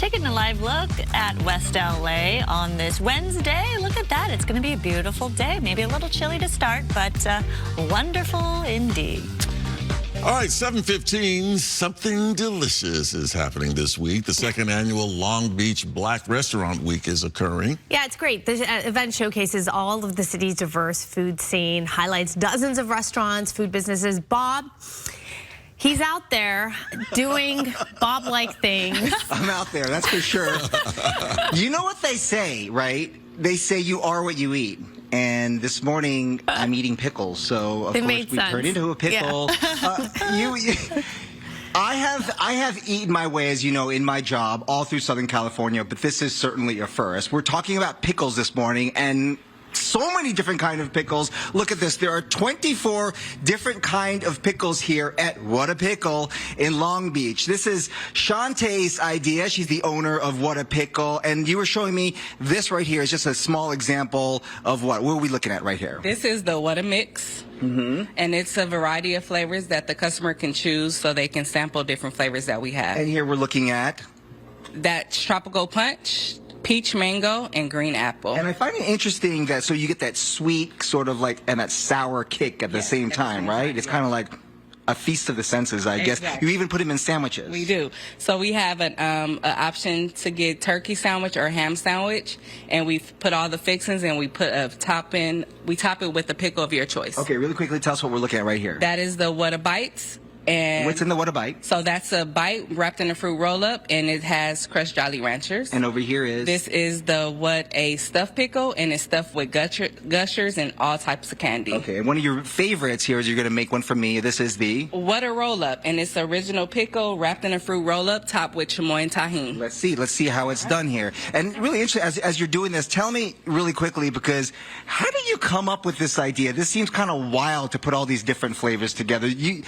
Taking a live look at West LA on this Wednesday. Look at that. It's going to be a beautiful day. Maybe a little chilly to start, but wonderful indeed. All right, 7:15, something delicious is happening this week. The second annual Long Beach Black Restaurant Week is occurring. Yeah, it's great. The event showcases all of the city's diverse food scene, highlights dozens of restaurants, food businesses. Bob, he's out there doing Bob-like things. I'm out there, that's for sure. You know what they say, right? They say you are what you eat. And this morning, I'm eating pickles, so of course we turned into a pickle. Yeah. I have eaten my way, as you know, in my job all through Southern California, but this is certainly a first. We're talking about pickles this morning, and so many different kind of pickles. Look at this. There are 24 different kind of pickles here at What a Pickle in Long Beach. This is Shantae's idea. She's the owner of What a Pickle. And you were showing me this right here is just a small example of what are we looking at right here? This is the What a Mix. And it's a variety of flavors that the customer can choose so they can sample different flavors that we have. And here we're looking at? That's Tropical Punch, Peach Mango, and Green Apple. And I find it interesting that so you get that sweet sort of like and that sour kick at the same time, right? It's kind of like a feast of the senses, I guess. You even put them in sandwiches. We do. So we have an option to get turkey sandwich or ham sandwich, and we put all the fixings and we put a topping. We top it with the pickle of your choice. Okay, really quickly, tell us what we're looking at right here. That is the What a Bites. And what's in the What a Bite? So that's a bite wrapped in a fruit roll-up, and it has crushed Jolly Ranchers. And over here is? This is the What a Stuffed Pickle, and it's stuffed with gushers and all types of candy. Okay, and one of your favorites here is you're going to make one for me. This is the? What a Roll-Up, and it's original pickle wrapped in a fruit roll-up topped with chamoy and tahini. Let's see how it's done here. And really interesting, as you're doing this, tell me really quickly, because how did you come up with this idea? This seems kind of wild to put all these different flavors together. You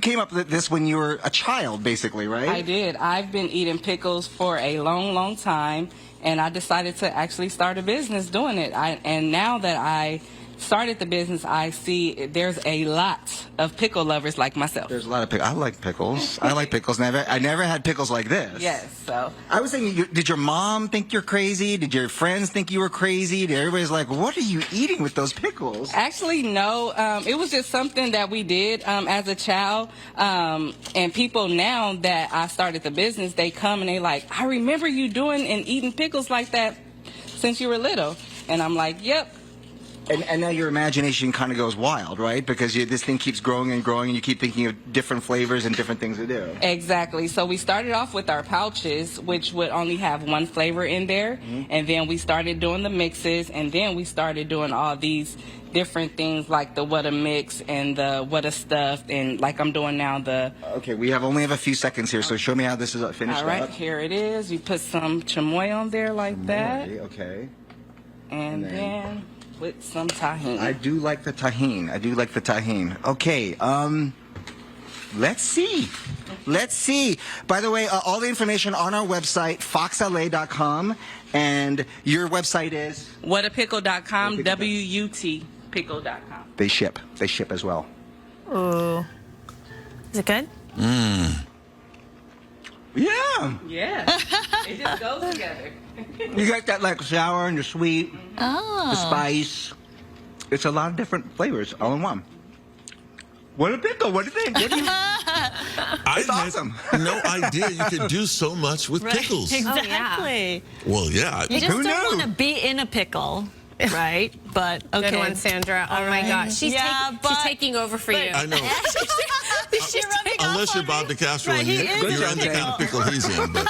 came up with this when you were a child, basically, right? I did. I've been eating pickles for a long, long time, and I decided to actually start a business doing it. And now that I started the business, I see there's a lot of pickle lovers like myself. There's a lot of pickles. I like pickles. I like pickles. I never had pickles like this. Yes, so. I was thinking, did your mom think you're crazy? Did your friends think you were crazy? Did everybody's like, what are you eating with those pickles? Actually, no. It was just something that we did as a child. And people now that I started the business, they come and they like, I remember you doing and eating pickles like that since you were little. And I'm like, yep. And now your imagination kind of goes wild, right? Because this thing keeps growing and growing, and you keep thinking of different flavors and different things to do. Exactly. So we started off with our pouches, which would only have one flavor in there. And then we started doing the mixes, and then we started doing all these different things like the What a Mix and the What a Stuffed, and like I'm doing now the... Okay, we only have a few seconds here, so show me how this is finished up. All right, here it is. You put some chamoy on there like that. Okay. And then with some tahini. I do like the tahini. Okay, let's see. By the way, all the information on our website, foxla.com, and your website is? Whatapickle.com, W-U-T, pickle.com. They ship as well. Ooh. Is it good? Yeah. Yeah. It just goes together. You got that like sour and the sweet, the spice. It's a lot of different flavors all in one. What a pickle! What do you think? It's awesome. No idea you could do so much with pickles. Exactly. Well, yeah. You just Who don't knew? want to be in a pickle, right? But okay. Good one, Sandra. Oh my gosh. She's taking over for you. I know. She's rubbing Unless off you're on Bob me. DeCastro Right, and he you're is in the kind of pickle he's in. But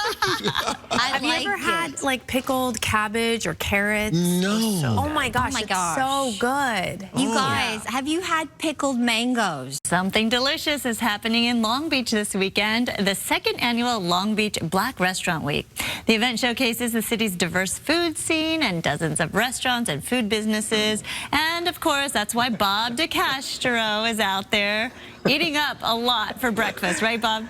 Have you ever had like pickled cabbage or carrots? no. Oh my gosh, my it's gosh. so good. You guys, have you had pickled mangoes? Something delicious is happening in Long Beach this weekend, the second annual Long Beach Black Restaurant Week. The event showcases the city's diverse food scene and dozens of restaurants and food businesses. And of course, that's why Bob DeCastro is out there eating up a lot for breakfast. Right, Bob?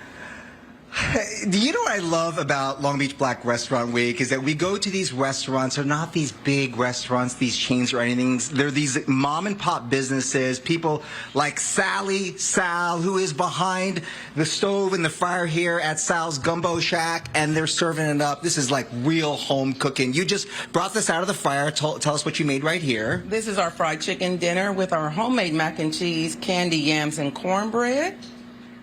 Do you know what I love about Long Beach Black Restaurant Week is that we go to these restaurants. They're not these big restaurants, these chains or anything. They're these mom and pop businesses. People like Sal, who is behind the stove and the fire here at Sal's Gumbo Shack, and they're serving it up. This is like real home cooking. You just brought this out of the fire. Tell us what you made right here. This is our fried chicken dinner with our homemade mac and cheese, candy yams, and cornbread.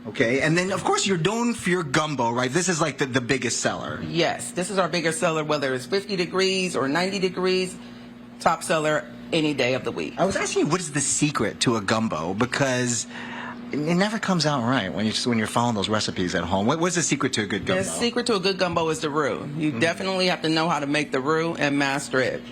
Okay, and then, of course, you're known for your gumbo, right? This is like the biggest seller. Yes, this is our biggest seller, whether it's 50 degrees or 90 degrees, top seller any day of the week. I was asking you, what is the secret to a gumbo? Because it never comes out right when you're following those recipes at home. What's the secret to a good gumbo? The secret to a good gumbo is the roux. You definitely have to know how to make the roux and master it.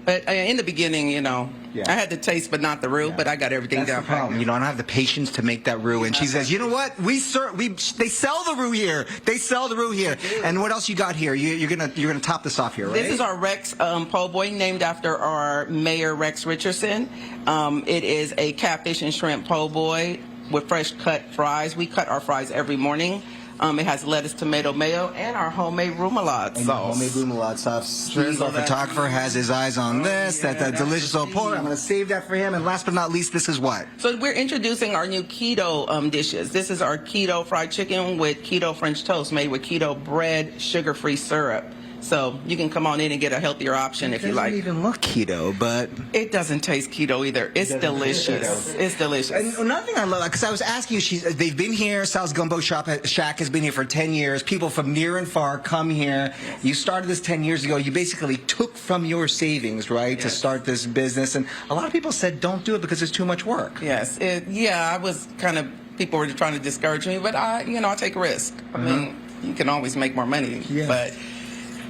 But in the beginning, you know, I had the taste but not the roux, but I got everything down. That's the problem. You know, I don't have the patience to make that roux. And she says, you know what? They sell the roux here. They sell the roux here. And what else you got here? You're gonna top this off here, right? This is our Rex po' boy, named after our mayor, Rex Richardson. It is a catfish and shrimp po' boy with fresh cut fries. We cut our fries every morning. It has lettuce, tomato, mayo, and our homemade remoulade sauce. Homemade remoulade sauce. Steve, our photographer, has his eyes on this. That delicious old pork. I'm going to save that for him. And last but not least, this is what? So we're introducing our new keto dishes. This is our keto fried chicken with keto French toast made with keto bread, sugar-free syrup. So you can come on in and get a healthier option if you like. It doesn't even look keto, but it doesn't taste keto either. It's delicious. It's delicious. And another thing I love, because I was asking you, they've been here. Sal's Gumbo Shack has been here for 10 years. People from near and far come here. You started this 10 years ago. You basically took from your savings, right, to start this business. And a lot of people said, don't do it because it's too much work. Yes. I was kind of, people were trying to discourage me, but I take a risk. I mean, you can always make more money, but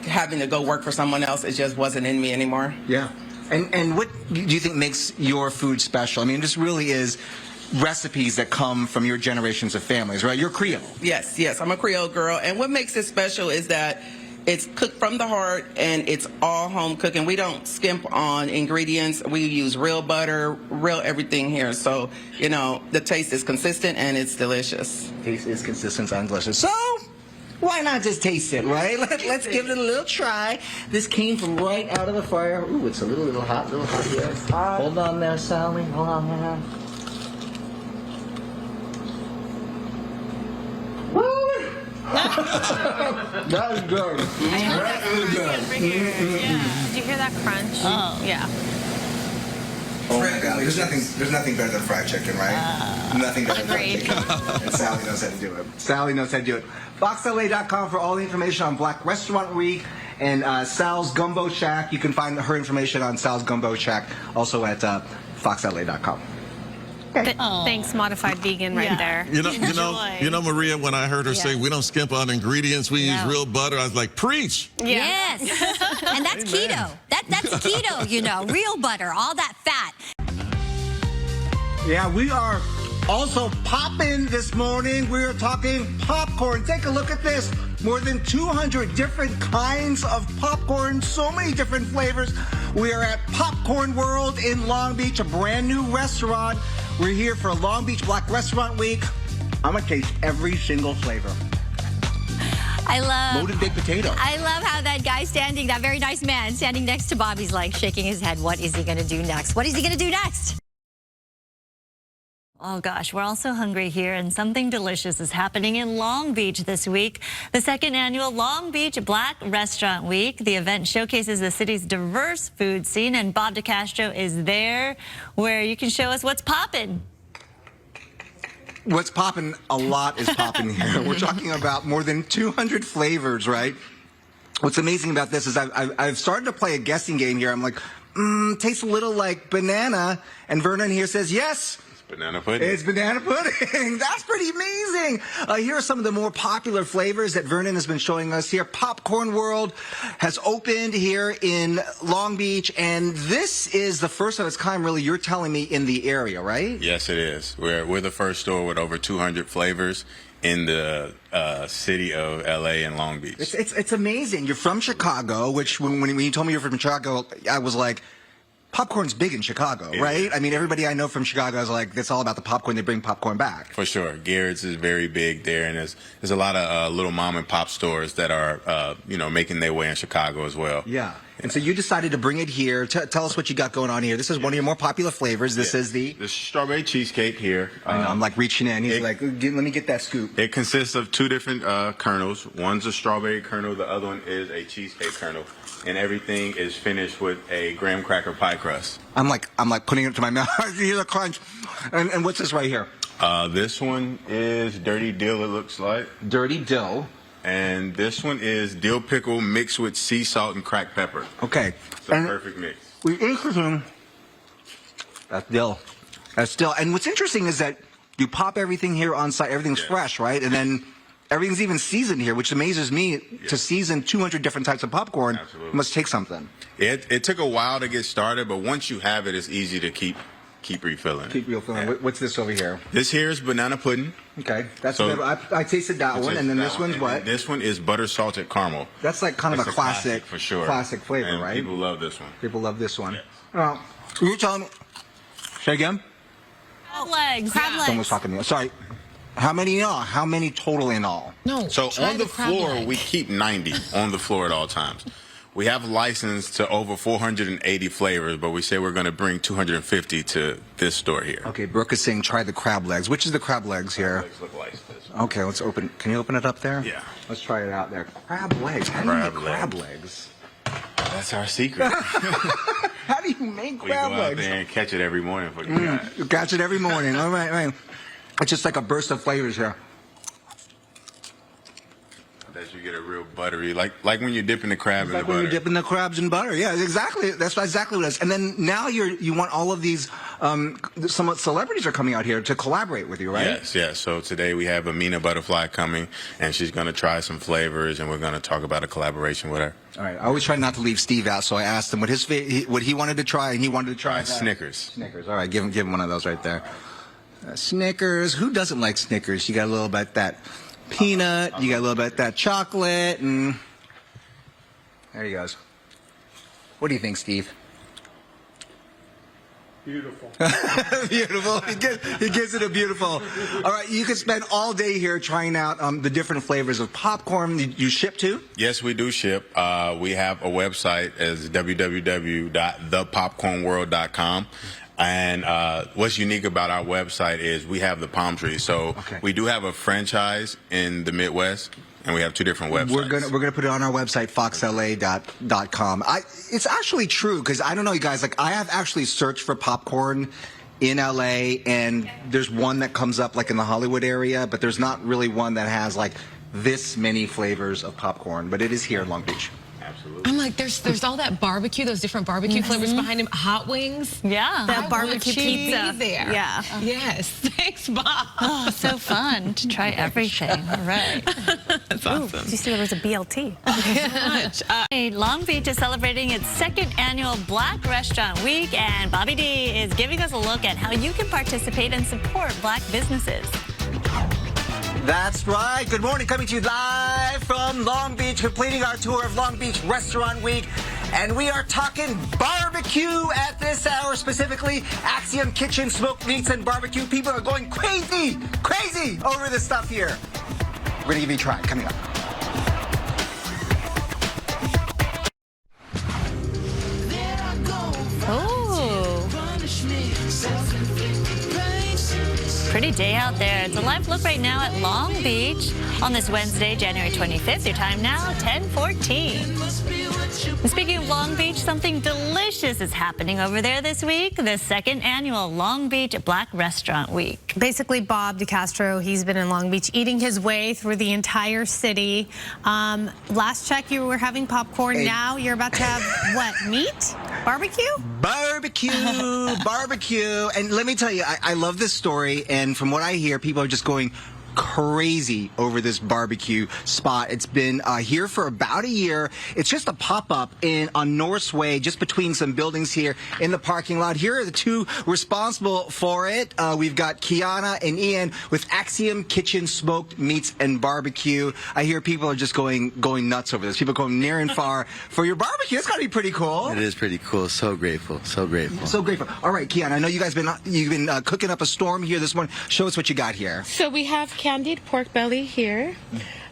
having to go work for someone else, it just wasn't in me anymore. Yeah. And what do you think makes your food special? I mean, this really is recipes that come from your generations of families, right? You're Creole. Yes, I'm a Creole girl. And what makes it special is that it's cooked from the heart and it's all home cooking. We don't skimp on ingredients. We use real butter, real everything here. So, the taste is consistent and it's delicious. Taste is consistent and delicious. So, why not just taste it, right? Let's give it a little try. This came from right out of the fire. Ooh, it's a little hot here. Hold on there, Sally. Hold on there. Woo! That is good. That is good. Did you hear that crunch? Oh. Yeah. There's nothing better than fried chicken, right? Nothing better than fried chicken. And Sally knows how to do it. Sally knows how to do it. FoxLA.com for all the information on Black Restaurant Week and Sal's Gumbo Shack. You can find her information on Sal's Gumbo Shack, also at FoxLA.com. Okay. Thanks, Modified Vegan, right there. You know, Maria, when I heard her say we don't skimp on ingredients, we use real butter, I was like, preach. Yes. And that's keto. That's keto, real butter, all that fat. Yeah, we are also popping this morning. We're talking popcorn. Take a look at this. More than 200 different kinds of popcorn, so many different flavors. We are at Popcorn World in Long Beach, a brand new restaurant. We're here for Long Beach Black Restaurant Week. I'm going to taste every single flavor. Loaded baked potato. I love how that guy that very nice man standing next to Bobby's like shaking his head. What is he going to do next? What is he going to do next? Oh gosh, we're also hungry here, and something delicious is happening in Long Beach this week. The second annual Long Beach Black Restaurant Week. The event showcases the city's diverse food scene, and Bob DeCastro is there where you can show us what's poppin'. What's poppin'? A lot is poppin' here. We're talking about more than 200 flavors, right? What's amazing about this is I've started to play a guessing game here. I'm like, tastes a little like banana, and Vernon here says yes. Banana pudding. It's banana pudding. That's pretty amazing. Here are some of the more popular flavors that Vernon has been showing us here. Popcorn World has opened here in Long Beach, and this is the first of its kind, really, you're telling me, in the area, right? Yes, it is. We're the first store with over 200 flavors in the city of LA and Long Beach. It's amazing. You're from Chicago, which when you told me you're from Chicago, I was like, popcorn's big in Chicago, right? I mean, everybody I know from Chicago is like, it's all about the popcorn. They bring popcorn back. For sure. Garrett's is very big there, and there's a lot of little mom and pop stores that are, making their way in Chicago as well. Yeah. And so you decided to bring it here. Tell us what you got going on here. This is one of your more popular flavors. This is the strawberry cheesecake here. I know, I'm like reaching in. He's like, let me get that scoop. It consists of two different kernels. One's a strawberry kernel. The other one is a cheesecake kernel. And everything is finished with a graham cracker pie crust. I'm like putting it to my mouth. Here's a crunch. And what's this right here? This one is dirty dill, it looks like. Dirty dill. And this one is dill pickle mixed with sea salt and cracked pepper. Okay. It's a perfect mix. That's dill. That's dill. And what's interesting is that you pop everything here on site. Everything's fresh, right? And then everything's even seasoned here, which amazes me. To season 200 different types of popcorn must take something. It took a while to get started, but once you have it, it's easy to keep refilling. Keep refilling. Yeah. What's this over here? This here is banana pudding. Okay, that's I tasted that one, and then this one's what? This one is butter salted caramel. That's like kind of a classic, for sure. Classic flavor, and right? People love this one. People love this one. Yes. You're telling me? Say again. Crab legs. Crab legs. Someone's talking to me. Sorry. How many in all? How many total in all? No. So on the floor, we keep 90 on the floor at all times. We have license to over 480 flavors, but we say we're going to bring 250 to this store here. Okay, Brooke is saying try the crab legs. Which is the crab legs here? Legs look like this. Okay, let's open. Can you open it up there? Yeah. Let's try it out there. Crab legs. How do you make crab legs? That's our secret. How do you make crab We go out legs? there and catch it every morning for you guys. You catch it every morning. All right. It's just like a burst of flavors here. That you get a real buttery, like when you're dipping the crab in the Like butter. when you're dipping the crabs in butter. Yeah, exactly. That's exactly what it is. And then now you want all of these, some celebrities are coming out here to collaborate with you, right? Yes. So today we have Amina Butterfly coming, and she's going to try some flavors, and we're going to talk about a collaboration with her. All right. I always try not to leave Steve out, so I asked him what he wanted to try, and he wanted to try Snickers. Snickers. All right, give him one of those right there. Snickers. Who doesn't like Snickers? You got a little bit that peanut, you got a little bit that chocolate, and there he goes. What do you think, Steve? Beautiful. Beautiful. He gives it a beautiful. All right, you can spend all day here trying out the different flavors of popcorn. You ship to? Yes, we do ship. We have a website as www.thepopcornworld.com. And what's unique about our website is we have the palm tree. So we do have a franchise in the Midwest, and we have two different websites. We're gonna put it on our website, foxla.com. It's actually true, because I don't know, you guys, like I have actually searched for popcorn in LA, and there's one that comes up like in the Hollywood area, but there's not really one that has like this many flavors of popcorn, but it is here in Long Beach. Absolutely. I'm like, there's all that barbecue, those different barbecue flavors behind him. Hot wings. Yeah. The barbecue pizza. Be there. Yeah. Yes. Thanks, Bob. Oh, so fun to try everything. All right. That's awesome. Did you see there was a BLT? Long Beach is celebrating its second annual Black Restaurant Week, and Bobby D is giving us a look at how you can participate and support Black businesses. That's right. Good morning. Coming to you live from Long Beach, completing our tour of Long Beach Restaurant Week. And we are talking barbecue at this hour, specifically Axiom Kitchen, smoked meats and barbecue. People are going crazy over this stuff here. We're going to give you a try. Coming up. Pretty day out there. It's a live look right now at Long Beach on this Wednesday, January 25th. Your time now, 10:14. And speaking of Long Beach, something delicious is happening over there this week. The second annual Long Beach Black Restaurant Week. Basically, Bob DeCastro, he's been in Long Beach eating his way through the entire city. Last check, you were having popcorn. Hey. Now you're about to have, what, meat? Barbecue? Barbecue. And let me tell you, I love this story. And from what I hear, people are just going crazy over this barbecue spot. It's been here for about a year. It's just a pop-up on Northway, just between some buildings here in the parking lot. Here are the two responsible for it. We've got Kiana and Ian with Axiom Kitchen Smoked Meats and Barbecue. I hear people are just going nuts over this. People going near and far for your barbecue. It's got to be pretty cool. It is pretty cool. So grateful. So grateful. So grateful. All right, Kiana, I know you guys you've been cooking up a storm here this morning. Show us what you got here. So we have candied pork belly here.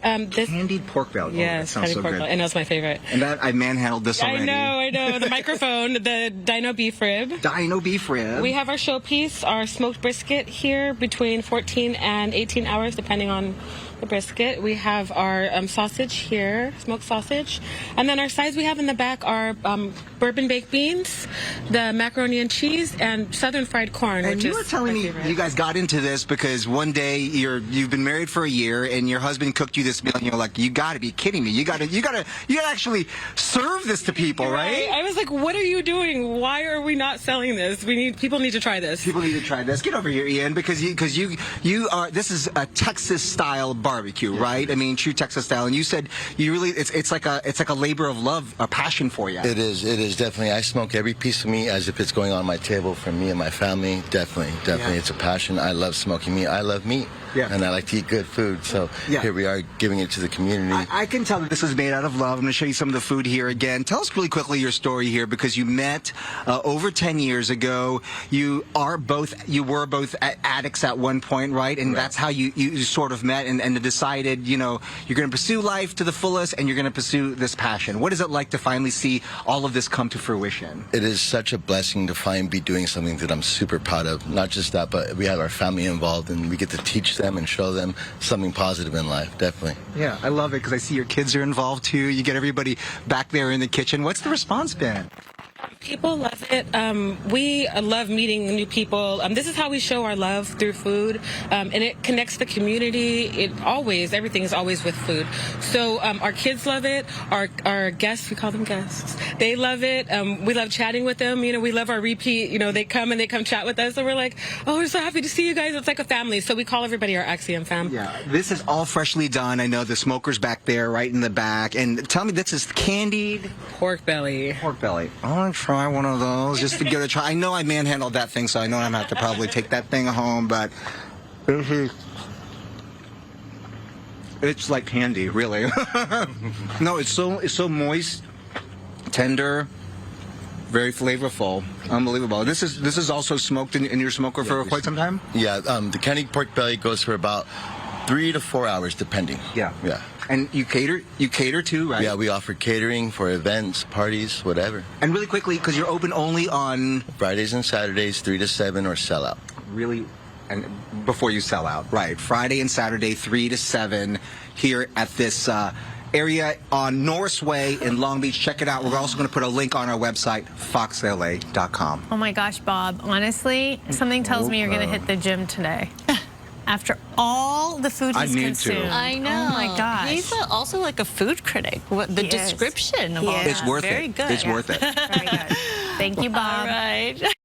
Candied pork belly. Yes, oh, that sounds so pork good. belly. I know it's my favorite. And that I manhandled this already. I know. The microphone, the dino beef rib. Dino beef rib. We have our showpiece, our smoked brisket here between 14 and 18 hours, depending on the brisket. We have our sausage here, smoked sausage. And then our sides we have in the back are bourbon baked beans, the macaroni and cheese, and southern fried corn. And you were telling me you guys got into this because one day you've been married for a year and your husband cooked you this meal and you're like, you got to be kidding me. You got to actually serve this to people, right? I was like, what are you doing? Why are we not selling this? People need to try this. People need to try this. Get over here, Ian, because you are. This is a Texas style barbecue, right? I mean, true Texas style. And you said you really it's like a labor of love, a passion for you. It is definitely. I smoke every piece of meat as if it's going on my table for me and my family. Definitely. Yeah. It's a passion. I love smoking meat. I love meat. Yeah. And I like to eat good food. So here we are giving it to the community. I can tell that this is made out of love. I'm going to show you some of the food here again. Tell us really quickly your story here, because you met over 10 years ago. You were both addicts at one point, right? And that's how you sort of met and decided, you're going to pursue life to the fullest and you're going to pursue this passion. What is it like to finally see all of this come to fruition? It is such a blessing to be doing something that I'm super proud of. Not just that, but we have our family involved and we get to teach them and show them something positive in life. Definitely. Yeah, I love it because I see your kids are involved too. You get everybody back there in the kitchen. What's the response been? People love it. We love meeting new people. This is how we show our love, through food, and it connects the community. Everything is always with food. So our kids love it. Our guests, we call them guests, they love it. We love chatting with them. We love our repeat. They come chat with us, and we're like, oh, we're so happy to see you guys. It's like a family. So we call everybody our Axiom fam. Yeah, this is all freshly done. I know the smoker's back there, right in the back. And tell me, this is candied pork belly. Pork belly. I want to try one of those just to give it a try. I know I manhandled that thing, so I know I'm going to have to probably take that thing home, but it's like candy, really. No, it's so moist, tender, very flavorful, unbelievable. This is also smoked in your smoker for quite some time? Yeah, the candied pork belly goes for about 3 to 4 hours, depending. Yeah. Yeah. And you cater too, right? Yeah, we offer catering for events, parties, whatever. And really quickly, because you're open only on Fridays and Saturdays, 3 to 7, or sell out. Really, and before you sell out, right? Friday and Saturday, 3 to 7, here at this area on Northway in Long Beach. Check it out. We're also going to put a link on our website, foxla.com. Oh my gosh, Bob. Honestly, something tells me you're going to hit the gym today. After all the food he's consumed. I know. Oh my gosh. He's also like a food critic. The description of all that. It's worth it. Very good. It's worth it. Very good. Thank you, Bob. All right.